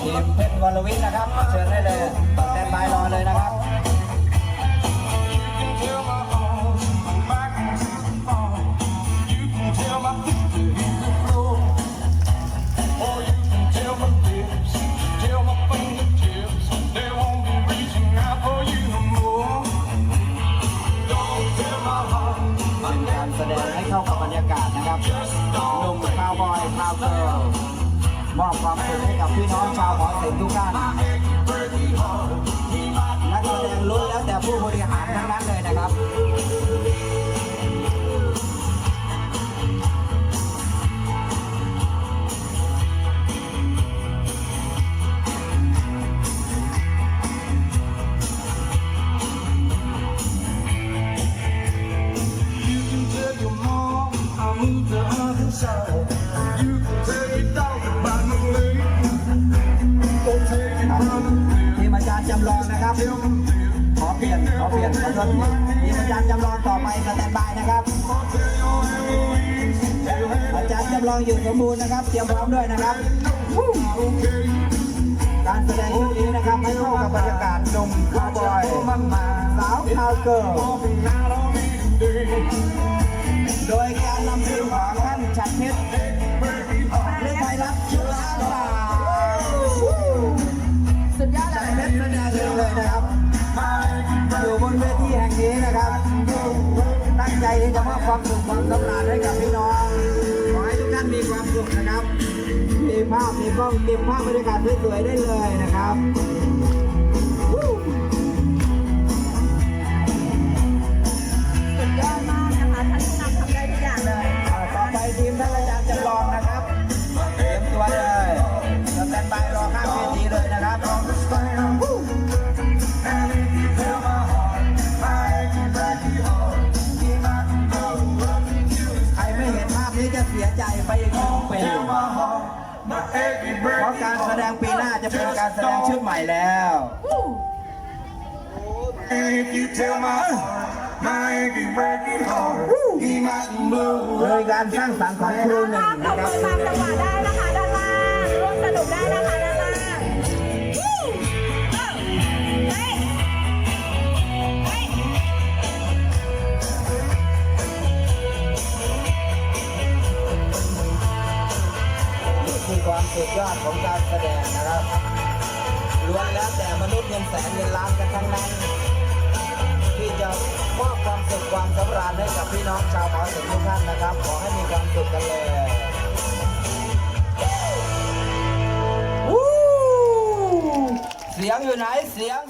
ทีมเพชรวรวิทย์นะครับเชิญได้เลยแตนบายรอเลยนะครับการแสดงให้เข้ากับบรรยากาศนะครับหนุ่มคาวบอยคาวเกิร์ลมอบความสุขให้กับพี่น้องชาวหอศิลป์ทุกท่านนักแสดงล้วนแล้วแต่ผู้บริหารทั้งนั้นเลยนะครับทีมอาจารย์จำลองนะครับขอเปลี่ยนขอโทษทีมอาจารย์จำลองต่อไปสแตนบายนะครับอาจารย์จำลองอยู่สมบูรณ์นะครับเตรียมพร้อมด้วยนะครับการแสดงชุดนี้นะครับให้เข้ากับบรรยากาศหนุ่มคาวบอยสาวคาวเกิร์ลโดยการนำทีมของท่านฉัตรเพชรเลือดไทยรัฐจุฬาลาสุดยอดเลยเพชรแสดงเลยนะครับอยู่บนเวทีแห่งนี้นะครับตั้งใจที่จะมอบความสุขความสำราญให้กับพี่น้องขอให้ทุกท่านมีความสุขนะครับมีภาพมีกล้องเก็บภาพบรรยากาศสวยๆได้เลยนะครับสุดยอดมากนะคะท่านผู้นำทำได้ทุกอย่างเลยต่อไปทีมท่านอาจารย์จำลองนะครับเตรียมตัวเลยสแตนบายรอข้างเวทีเลยนะครับใครไม่เห็นภาพนี้จะเสียใจไปอีก1 ปีเพราะการแสดงปีหน้าจะเป็นการแสดงชุดใหม่แล้วโดยการสร้างสรรค์ของครูหนึ่งนะครับตามจังหวะได้นะคะด้านล่างร่วมสนุกได้นะคะด้านล่างนี่คือความสุดยอดของการแสดงนะครับล้วนแล้วแต่มนุษย์เงินแสนเงินล้านกันทั้งนั้นที่จะมอบความสุขความสำราญให้กับพี่น้องชาวหอศิลป์ทุกท่านนะครับขอให้มีความสุขกันเลยเสียงอยู่ไหนเสียง